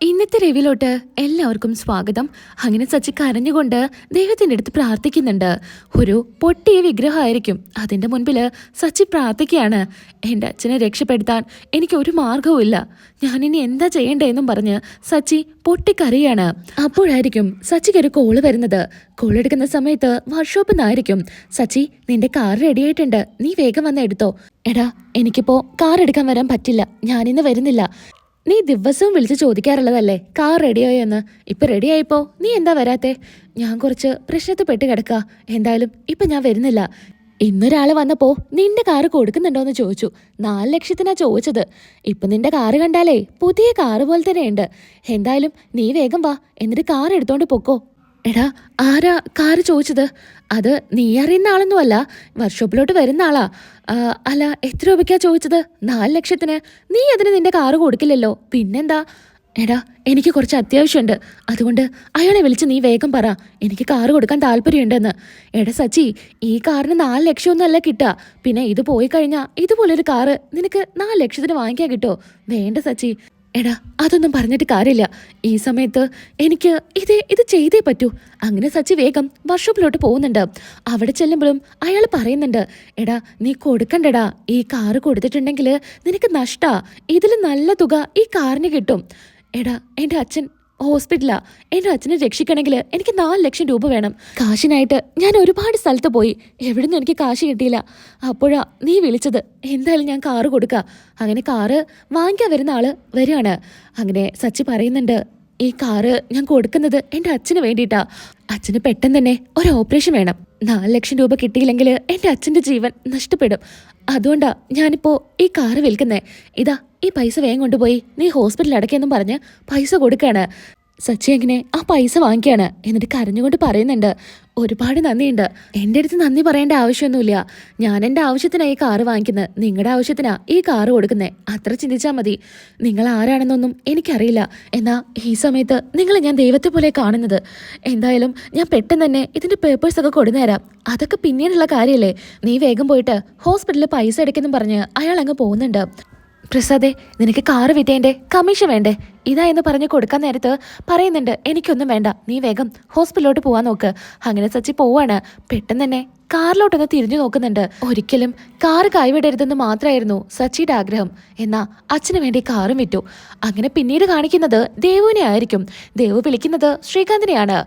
ഇന്നത്തെ റിവ്യൂലോട്ട് എല്ലാവർക്കും സ്വാഗതം. അങ്ങനെ സച്ചി കരഞ്ഞുകൊണ്ട് ദൈവത്തിൻ്റെ അടുത്ത് പ്രാർത്ഥിക്കുന്നുണ്ട്. ഒരു പൊട്ടിയ വിഗ്രഹമായിരിക്കും അതിൻ്റെ മുൻപിൽ സച്ചി പ്രാർത്ഥിക്കുകയാണ്. എൻ്റെ അച്ഛനെ രക്ഷപ്പെടുത്താൻ എനിക്ക് ഒരു മാർഗവുമില്ല, ഞാനിനി എന്താ ചെയ്യേണ്ടതെന്നും പറഞ്ഞ് സച്ചി പൊട്ടിക്കരയാണ്. അപ്പോഴായിരിക്കും സച്ചിക്ക് ഒരു കോള് വരുന്നത്. കോൾ എടുക്കുന്ന സമയത്ത് വർക്ക്ഷോപ്പിൽ നിന്നായിരിക്കും. സച്ചി, നിന്റെ കാർ റെഡിയായിട്ടുണ്ട്, നീ വേഗം വന്ന് എടുത്തോ. എടാ, എനിക്കിപ്പോൾ കാർ എടുക്കാൻ വരാൻ പറ്റില്ല, ഞാനിന്ന് വരുന്നില്ല. നീ ദിവസവും വിളിച്ച് ചോദിക്കാറുള്ളതല്ലേ കാർ റെഡിയായോ എന്ന്. ഇപ്പൊ റെഡിയായിപ്പോ നീ എന്താ വരാത്തെ? ഞാൻ കുറച്ച് പ്രശ്നത്തിൽ പെട്ട് കിടക്കുക. എന്തായാലും ഇപ്പൊ ഞാൻ വരുന്നില്ല. ഇന്നൊരാള് വന്നപ്പോ നിന്റെ കാറ് കൊടുക്കുന്നുണ്ടോന്ന് ചോദിച്ചു. 4 ലക്ഷത്തിനാ ചോദിച്ചത്. ഇപ്പൊ നിന്റെ കാറ് കണ്ടാലേ പുതിയ കാറ് പോലെ തന്നെയുണ്ട്. എന്തായാലും നീ വേഗം വാ, എന്നിട്ട് കാർ എടുത്തോണ്ട് പൊക്കോ. എടാ, ആരാ കാറ് ചോദിച്ചത്? അത് നീ അറിയുന്ന ആളൊന്നുമല്ല, വർക്ക്ഷോപ്പിലോട്ട് വരുന്ന ആളാ. അല്ല, എത്ര രൂപയ്ക്കാ ചോദിച്ചത്? 4 ലക്ഷത്തിന്. നീ അതിന് നിന്റെ കാറ് കൊടുക്കില്ലല്ലോ, പിന്നെന്താ? എടാ, എനിക്ക് കുറച്ച് അത്യാവശ്യമുണ്ട്, അതുകൊണ്ട് അയാളെ വിളിച്ച് നീ വേഗം പറ, എനിക്ക് കാറ് കൊടുക്കാൻ താല്പര്യമുണ്ടെന്ന്. എടാ സച്ചി, ഈ കാറിന് 4 ലക്ഷമൊന്നും അല്ല കിട്ടുക. പിന്നെ ഇത് പോയി കഴിഞ്ഞാൽ ഇതുപോലൊരു കാറ് നിനക്ക് 4 ലക്ഷത്തിന് വാങ്ങിക്കാൻ കിട്ടുമോ? വേണ്ട സച്ചി. എടാ, അതൊന്നും പറഞ്ഞിട്ട് കാര്യമില്ല. ഈ സമയത്ത് എനിക്ക് ഇത് ചെയ്തേ പറ്റൂ. അങ്ങനെ സച്ചി വേഗം വർക്ക്ഷോപ്പിലോട്ട് പോകുന്നുണ്ട്. അവിടെ ചെല്ലുമ്പോഴും അയാൾ പറയുന്നുണ്ട്, എടാ നീ കൊടുക്കണ്ടടാ, ഈ കാറ് കൊടുത്തിട്ടുണ്ടെങ്കിൽ നിനക്ക് നഷ്ടാ. ഇതിൽ നല്ല തുക ഈ കാറിന് കിട്ടും. എടാ, എൻ്റെ അച്ഛൻ ഹോസ്പിറ്റലാ, എൻ്റെ അച്ഛനെ രക്ഷിക്കണമെങ്കിൽ എനിക്ക് 4 ലക്ഷം രൂപ വേണം. കാശിനായിട്ട് ഞാൻ ഒരുപാട് സ്ഥലത്ത് പോയി, എവിടുന്നും എനിക്ക് കാശ് കിട്ടിയില്ല. അപ്പോഴാ നീ വിളിച്ചത്. എന്തായാലും ഞാൻ കാറ് കൊടുക്കാം. അങ്ങനെ കാറ് വാങ്ങിക്കാൻ വരുന്ന ആള് വരികയാണ്. അങ്ങനെ സച്ചി പറയുന്നുണ്ട്, ഈ കാറ് ഞാൻ കൊടുക്കുന്നത് എൻ്റെ അച്ഛന് വേണ്ടിയിട്ടാ. അച്ഛന് പെട്ടെന്ന് തന്നെ ഒരു ഓപ്പറേഷൻ വേണം. 4 ലക്ഷം രൂപ കിട്ടിയില്ലെങ്കിൽ എൻ്റെ അച്ഛൻ്റെ ജീവൻ നഷ്ടപ്പെടും. അതുകൊണ്ടാ ഞാനിപ്പോ ഈ കാറ് വിൽക്കുന്നേ. ഇതാ, ഈ പൈസ വേഗം കൊണ്ടുപോയി നീ ഹോസ്പിറ്റലിൽ അടയ്ക്കെന്നും പറഞ്ഞ് പൈസ കൊടുക്കുകയാണ്. സച്ചി എങ്ങനെ ആ പൈസ വാങ്ങിക്കുകയാണ്. എന്നിട്ട് കരഞ്ഞുകൊണ്ട് പറയുന്നുണ്ട്, ഒരുപാട് നന്ദിയുണ്ട്. എൻ്റെ അടുത്ത് നന്ദി പറയേണ്ട ആവശ്യമൊന്നുമില്ല. ഞാൻ എൻ്റെ ആവശ്യത്തിനാണ് ഈ കാറ് വാങ്ങിക്കുന്നത്, നിങ്ങളുടെ ആവശ്യത്തിനാ ഈ കാറ് കൊടുക്കുന്നത്. അത്ര ചിന്തിച്ചാൽ മതി. നിങ്ങൾ ആരാണെന്നൊന്നും എനിക്കറിയില്ല, എന്നാൽ ഈ സമയത്ത് നിങ്ങളെ ഞാൻ ദൈവത്തെ പോലെ കാണുന്നത്. എന്തായാലും ഞാൻ പെട്ടെന്ന് തന്നെ ഇതിൻ്റെ പേപ്പേഴ്സൊക്കെ കൊടുന്നുതരാം. അതൊക്കെ പിന്നീടുള്ള കാര്യമല്ലേ. നീ വേഗം പോയിട്ട് ഹോസ്പിറ്റലിൽ പൈസ അടയ്ക്കെന്നും പറഞ്ഞ് അയാൾ അങ്ങ് പോകുന്നുണ്ട്. പ്രസാദേ, നിനക്ക് കാറ് വിറ്റേൻ്റെ കമ്മീഷൻ വേണ്ടേ? ഇതാ എന്ന് പറഞ്ഞ് കൊടുക്കാൻ നേരത്ത് പറയുന്നുണ്ട്, എനിക്കൊന്നും വേണ്ട, നീ വേഗം ഹോസ്പിറ്റലിലോട്ട് പോകാൻ നോക്ക്. അങ്ങനെ സച്ചി പോവാണ്. പെട്ടെന്ന് തന്നെ കാറിലോട്ടൊന്ന് തിരിഞ്ഞു നോക്കുന്നുണ്ട്. ഒരിക്കലും കാറ് കൈവിടരുതെന്ന് മാത്രമായിരുന്നു സച്ചിയുടെ ആഗ്രഹം. എന്നാ അച്ഛന് വേണ്ടി കാറും വിറ്റു. അങ്ങനെ പിന്നീട് കാണിക്കുന്നത് ദേവുവിനെ ആയിരിക്കും. ദേവു വിളിക്കുന്നത് ശ്രീകാന്തിനെയാണ്.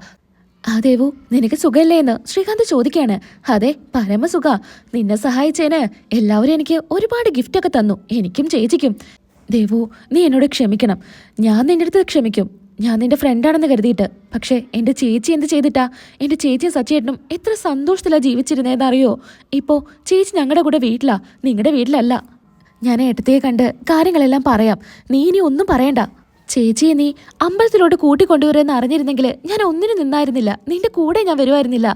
ആ ദേവു, നിനക്ക് സുഖമല്ലേ എന്ന് ശ്രീകാന്ത് ചോദിക്കാണ്. അതെ, പരമസുഖ. നിന്നെ സഹായിച്ചേന് എല്ലാവരും എനിക്ക് ഒരുപാട് ഗിഫ്റ്റൊക്കെ തന്നു, എനിക്കും ചേച്ചിക്കും. ദേവു, നീ എന്നോട് ക്ഷമിക്കണം. ഞാൻ നിന്റെ അടുത്ത് ക്ഷമിക്കും, ഞാൻ നിന്റെ ഫ്രണ്ടാണെന്ന് കരുതിയിട്ട്. പക്ഷേ എൻ്റെ ചേച്ചി എന്ത് ചെയ്തിട്ടാ? എൻ്റെ ചേച്ചിയും സച്ചിയേട്ടനും എത്ര സന്തോഷത്തിലാണ് ജീവിച്ചിരുന്നതെന്ന് അറിയോ? ഇപ്പോൾ ചേച്ചി ഞങ്ങളുടെ കൂടെ വീട്ടിലാ, നിങ്ങളുടെ വീട്ടിലല്ല. ഞാൻ ഏട്ടത്തിയെ കണ്ട് കാര്യങ്ങളെല്ലാം പറയാം, നീ ഇനി ഒന്നും പറയണ്ട. ചേച്ചിയെ നീ അമ്പലത്തിലോട്ട് കൂട്ടിക്കൊണ്ടുവരുമെന്ന് അറിഞ്ഞിരുന്നെങ്കിൽ ഞാൻ ഒന്നിനും നിന്നായിരുന്നില്ല, നിന്റെ കൂടെ ഞാൻ വരുമായിരുന്നില്ല.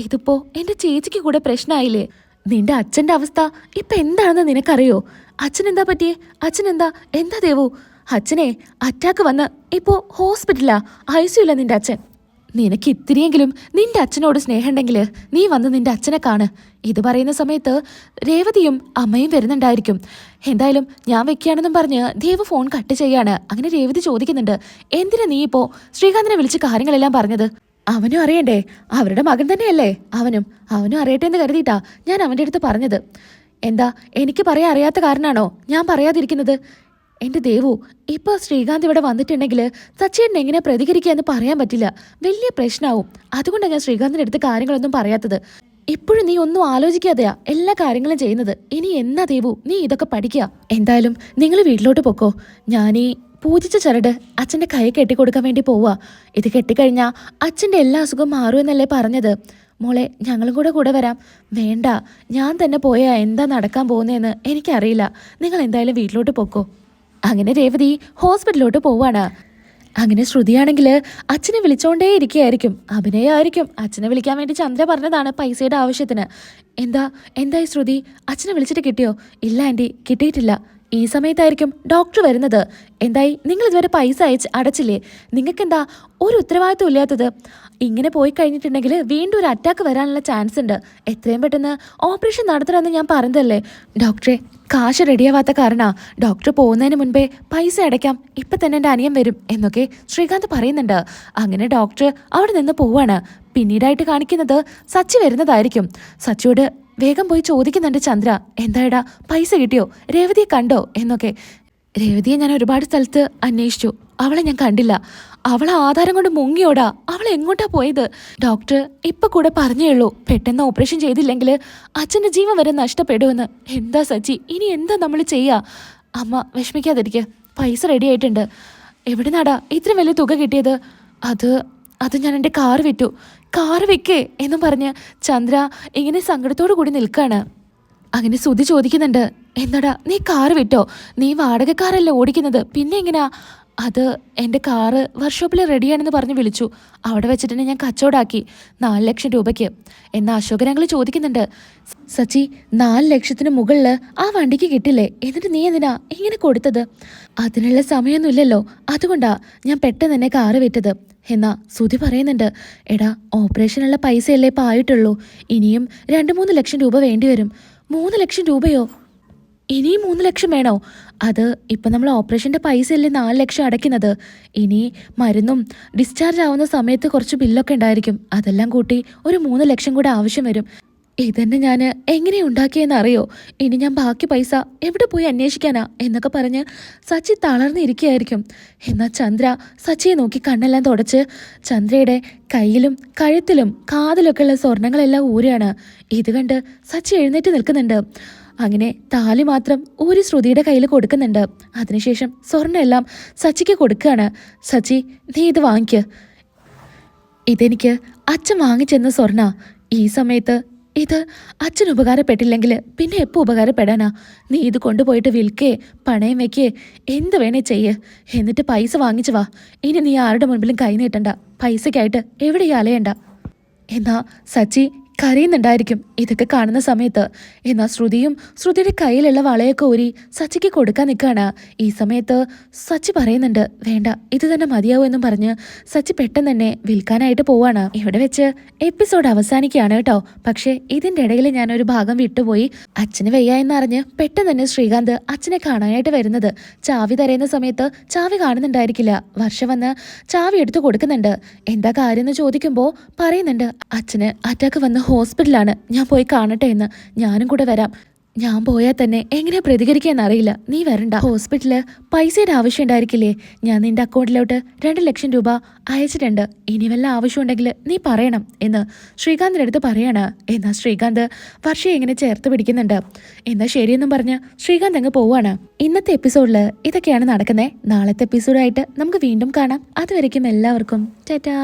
ഇതിപ്പോ എൻ്റെ ചേച്ചിക്ക് കൂടെ പ്രശ്നമായില്ലേ? നിന്റെ അച്ഛൻ്റെ അവസ്ഥ ഇപ്പം എന്താണെന്ന് നിനക്കറിയോ? അച്ഛനെന്താ പറ്റിയേ? അച്ഛനെന്താ എന്താ ദേവു? അച്ഛനെ അറ്റാക്ക് വന്ന് ഇപ്പോൾ ഹോസ്പിറ്റലാ, ഐസിയുല്ല നിന്റെ അച്ഛൻ. നിനക്ക് ഇത്തിരിയെങ്കിലും നിന്റെ അച്ഛനോട് സ്നേഹമുണ്ടെങ്കിൽ നീ വന്ന് നിന്റെ അച്ഛനെ കാണ്. ഇത് പറയുന്ന സമയത്ത് രേവതിയും അമ്മയും വരുന്നുണ്ടായിരിക്കും. എന്തായാലും ഞാൻ വെക്കുകയാണെന്നും പറഞ്ഞ് ദേവ് ഫോൺ കട്ട് ചെയ്യാണ്. അങ്ങനെ രേവതി ചോദിക്കുന്നുണ്ട്, എന്തിനാ നീ ഇപ്പോൾ ശ്രീകാന്തിനെ വിളിച്ച് കാര്യങ്ങളെല്ലാം പറഞ്ഞത്? അവനും അറിയണ്ടേ, അവരുടെ മകൻ തന്നെയല്ലേ അവനും അറിയട്ടെ എന്ന് കരുതിയിട്ടാ ഞാൻ അവൻ്റെ അടുത്ത് പറഞ്ഞത്. എന്താ, എനിക്ക് പറയാൻ അറിയാത്ത കാരണമാണോ ഞാൻ പറയാതിരിക്കുന്നത്? എൻ്റെ ദേവു, ഇപ്പോൾ ശ്രീകാന്ത് ഇവിടെ വന്നിട്ടുണ്ടെങ്കിൽ സച്ചിയേട്ടൻ എങ്ങനെ പ്രതികരിക്കുക എന്ന് പറയാൻ പറ്റില്ല, വലിയ പ്രശ്നമാവും. അതുകൊണ്ടാണ് ഞാൻ ശ്രീകാന്തിൻ്റെ അടുത്ത് കാര്യങ്ങളൊന്നും പറയാത്തത്. ഇപ്പോഴും നീ ഒന്നും ആലോചിക്കാതെയാ എല്ലാ കാര്യങ്ങളും ചെയ്യുന്നത്. ഇനി എന്നാ ദേവു നീ ഇതൊക്കെ പഠിക്കുക. എന്തായാലും നിങ്ങൾ വീട്ടിലോട്ട് പൊക്കോ. ഞാനീ പൂജിച്ച ചരട് അച്ഛൻ്റെ കൈ കെട്ടിക്കൊടുക്കാൻ വേണ്ടി പോവാ. ഇത് കെട്ടിക്കഴിഞ്ഞാൽ അച്ഛൻ്റെ എല്ലാ അസുഖം മാറുമെന്നല്ലേ പറഞ്ഞത്? മോളെ, ഞങ്ങളും കൂടെ വരാം. വേണ്ട, ഞാൻ തന്നെ പോയാൽ എന്താ നടക്കാൻ പോകുന്നതെന്ന് എനിക്കറിയില്ല. നിങ്ങൾ എന്തായാലും വീട്ടിലോട്ട് പൊക്കോ. അങ്ങനെ രേവതി ഹോസ്പിറ്റലിലോട്ട് പോവാണ്. അങ്ങനെ ശ്രുതിയാണെങ്കിൽ അച്ഛനെ വിളിച്ചോണ്ടേ ഇരിക്കുകയായിരിക്കും. അഭിനയമായിരിക്കും. അച്ഛനെ വിളിക്കാൻ വേണ്ടി ചന്ദ്ര പറഞ്ഞതാണ് പൈസയുടെ ആവശ്യത്തിന്. എന്തായി ശ്രുതി, അച്ഛനെ വിളിച്ചിട്ട് കിട്ടിയോ? ഇല്ല ആൻറ്റി, കിട്ടിയിട്ടില്ല. ഈ സമയത്തായിരിക്കും ഡോക്ടർ വരുന്നത്. എന്തായി, നിങ്ങൾ ഇതുവരെ പൈസ അടച്ചില്ലേ? നിങ്ങൾക്കെന്താ ഒരു ഉത്തരവാദിത്വം ഇല്ലാത്തത്? ഇങ്ങനെ പോയി കഴിഞ്ഞിട്ടുണ്ടെങ്കിൽ വീണ്ടും ഒരു അറ്റാക്ക് വരാനുള്ള ചാൻസ് ഉണ്ട്. എത്രയും പെട്ടെന്ന് ഓപ്പറേഷൻ നടത്തണമെന്ന് ഞാൻ പറഞ്ഞതല്ലേ? ഡോക്ടറെ, കാശ് റെഡിയാവാത്ത കാരണ ഡോക്ടർ പോകുന്നതിന് മുൻപേ പൈസ അടയ്ക്കാം, ഇപ്പം തന്നെ എൻ്റെ അനിയൻ വരും എന്നൊക്കെ ശ്രീകാന്ത് പറയുന്നുണ്ട്. അങ്ങനെ ഡോക്ടർ അവിടെ നിന്ന് പോവാണ്. പിന്നീടായിട്ട് കാണിക്കുന്നത് സച്ചി വരുന്നതായിരിക്കും. സച്ചിയോട് വേഗം പോയി ചോദിക്കുന്നുണ്ട് ചന്ദ്ര, എന്തായടാ പൈസ കിട്ടിയോ, രേവതിയെ കണ്ടോ എന്നൊക്കെ. രേവതിയെ ഞാൻ ഒരുപാട് സ്ഥലത്ത് അന്വേഷിച്ചു, അവളെ ഞാൻ കണ്ടില്ല. അവളെ ആധാരം കൊണ്ട് മുങ്ങിയോടാ. അവൾ എങ്ങോട്ടാ പോയത്? ഡോക്ടർ ഇപ്പൊ കൂടെ പറഞ്ഞേ ഉള്ളൂ, പെട്ടെന്ന് ഓപ്പറേഷൻ ചെയ്തില്ലെങ്കിൽ അച്ഛൻ്റെ ജീവൻ വരെ നഷ്ടപ്പെടുമെന്ന്. എന്താ സച്ചി, ഇനി എന്താ നമ്മൾ ചെയ്യാ? അമ്മ വിഷമിക്കാതിരിക്കുക, പൈസ റെഡി ആയിട്ടുണ്ട്. എവിടുന്നാടാ ഇത്ര വലിയ തുക കിട്ടിയത്? അത് ഞാൻ എൻ്റെ കാറ് വിറ്റു. കാറ് വിൽക്കേ എന്നും പറഞ്ഞ് ചന്ദ്ര ഇങ്ങനെ സങ്കടത്തോടു കൂടി നിൽക്കാണ്. അങ്ങനെ ശ്രുതി ചോദിക്കുന്നുണ്ട്, എന്താടാ നീ കാറ് വിറ്റോ? നീ വാടകക്കാരല്ല ഓടിക്കുന്നത്, പിന്നെ എങ്ങനെയാ? അത് എൻ്റെ കാറ് വർക്ക്ഷോപ്പിൽ റെഡിയാണെന്ന് പറഞ്ഞ് വിളിച്ചു. അവിടെ വെച്ചിട്ട് തന്നെ ഞാൻ കച്ചവടാക്കി 4 ലക്ഷം രൂപയ്ക്ക്. എന്നാൽ അശോകനങ്ങൾ ചോദിക്കുന്നുണ്ട്, സച്ചി 4 ലക്ഷത്തിന് മുകളിൽ ആ വണ്ടിക്ക് കിട്ടില്ലേ? എന്നിട്ട് നീ എന്തിനാ ഇങ്ങനെ കൊടുത്തത്? അതിനുള്ള സമയമൊന്നുമില്ലല്ലോ, അതുകൊണ്ടാ ഞാൻ പെട്ടെന്ന് തന്നെ കാറ് വിറ്റത് എന്നാ ശ്രുതി പറയുന്നുണ്ട്. എടാ, ഓപ്പറേഷനുള്ള പൈസയല്ലേ ഇപ്പം ആയിട്ടുള്ളൂ, ഇനിയും 2-3 ലക്ഷം രൂപ വേണ്ടി വരും. 3 ലക്ഷം രൂപയോ? ഇനിയും 3 ലക്ഷം വേണോ? അത് ഇപ്പം നമ്മൾ ഓപ്പറേഷൻ്റെ പൈസയല്ലേ 4 ലക്ഷം അടയ്ക്കുന്നത്. ഇനി മരുന്നും ഡിസ്ചാർജ് ആവുന്ന സമയത്ത് കുറച്ച് ബില്ലൊക്കെ ഉണ്ടായിരിക്കും, അതെല്ലാം കൂട്ടി ഒരു 3 ലക്ഷം കൂടെ ആവശ്യം വരും. ഇതന്നെ ഞാൻ എങ്ങനെ ഉണ്ടാക്കിയെന്ന് അറിയോ? ഇനി ഞാൻ ബാക്കി പൈസ എവിടെ പോയി അന്വേഷിക്കാനാ എന്നൊക്കെ പറഞ്ഞ് സച്ചി തളർന്നിരിക്കുകയായിരിക്കും. എന്നാൽ ചന്ദ്ര സച്ചിയെ നോക്കി കണ്ണെല്ലാം തുടച്ച് ചന്ദ്രയുടെ കയ്യിലും കഴുത്തിലും കാതിലൊക്കെ ഉള്ള സ്വർണ്ണങ്ങളെല്ലാം ഊരുകയാണ്. ഇത് കണ്ട് സച്ചി എഴുന്നേറ്റ് നിൽക്കുന്നുണ്ട്. അങ്ങനെ താലി മാത്രം ഊരി ശ്രുതിയുടെ കയ്യിൽ കൊടുക്കുന്നുണ്ട്. അതിനുശേഷം സ്വർണ്ണം എല്ലാം സച്ചിക്ക് കൊടുക്കുകയാണ്. സച്ചി, നീ ഇത് വാങ്ങിക്ക്, ഇതെനിക്ക് അച്ഛൻ വാങ്ങിച്ചെന്ന സ്വർണ്ണ. ഈ സമയത്ത് ഇത് അച്ഛന് ഉപകാരപ്പെട്ടില്ലെങ്കിൽ പിന്നെ എപ്പോൾ ഉപകാരപ്പെടാനാ? നീ ഇത് കൊണ്ടുപോയിട്ട് വിൽക്കേ, പണയം വെക്കേ, എന്ത് വേണേ ചെയ്യ്, എന്നിട്ട് പൈസ വാങ്ങിച്ചു വാ. ഇനി നീ ആരുടെ മുൻപിലും കൈ നീട്ടണ്ട, പൈസയ്ക്കായിട്ട് എവിടെയും അലയണ്ട. എന്നാ സച്ചി കരയുന്നുണ്ടായിരിക്കും ഇതൊക്കെ കാണുന്ന സമയത്ത്. എന്നാൽ ശ്രുതിയുടെ കയ്യിലുള്ള വളയൊക്കെ ഊരി സച്ചിക്ക് കൊടുക്കാൻ നിൽക്കുകയാണ്. ഈ സമയത്ത് സച്ചി പറയുന്നുണ്ട്, വേണ്ട, ഇത് തന്നെ മതിയാവും എന്നും പറഞ്ഞ് സച്ചി പെട്ടെന്ന് തന്നെ വിൽക്കാനായിട്ട് പോവാണ്. ഇവിടെ വെച്ച് എപ്പിസോഡ് അവസാനിക്കുകയാണ് കേട്ടോ. പക്ഷേ ഇതിൻ്റെ ഇടയിൽ ഞാനൊരു ഭാഗം വിട്ടുപോയി. അച്ഛന് വയ്യ എന്നറിഞ്ഞ് പെട്ടെന്ന് തന്നെ ശ്രീകാന്ത് അച്ഛനെ കാണാനായിട്ട് വരുന്നത്. ചാവി തരയുന്ന സമയത്ത് ചാവി കാണുന്നുണ്ടായിരിക്കില്ല. വർഷ വന്ന് ചാവി എടുത്തു കൊടുക്കുന്നുണ്ട്. എന്താ കാര്യം എന്ന് ചോദിക്കുമ്പോൾ പറയുന്നുണ്ട്, അച്ഛന് അറ്റാക്ക് വന്ന് ഹോസ്പിറ്റലാണ്, ഞാൻ പോയി കാണട്ടെ എന്ന്. ഞാനും കൂടെ വരാം. ഞാൻ പോയാൽ തന്നെ എങ്ങനെയാ പ്രതികരിക്കാന്ന് അറിയില്ല, നീ വരണ്ട. ഹോസ്പിറ്റലില് പൈസയുടെ ആവശ്യം ഉണ്ടായിരിക്കില്ലേ? ഞാൻ നിന്റെ അക്കൗണ്ടിലോട്ട് 2 ലക്ഷം രൂപ അയച്ചിട്ടുണ്ട്. ഇനി വല്ല ആവശ്യം ഉണ്ടെങ്കിൽ നീ പറയണം എന്ന് ശ്രീകാന്തിൻ്റെ അടുത്ത് പറയാണ്. എന്നാൽ ശ്രീകാന്ത് വർഷയെ ഇങ്ങനെ ചേർത്ത് പിടിക്കുന്നുണ്ട്. എന്നാൽ ശരിയെന്നും പറഞ്ഞ് ശ്രീകാന്ത് അങ്ങ് പോവാണ്. ഇന്നത്തെ എപ്പിസോഡിൽ ഇതൊക്കെയാണ് നടക്കുന്നത്. നാളത്തെ എപ്പിസോഡായിട്ട് നമുക്ക് വീണ്ടും കാണാം. അതുവരയ്ക്കും എല്ലാവർക്കും ടാറ്റാ.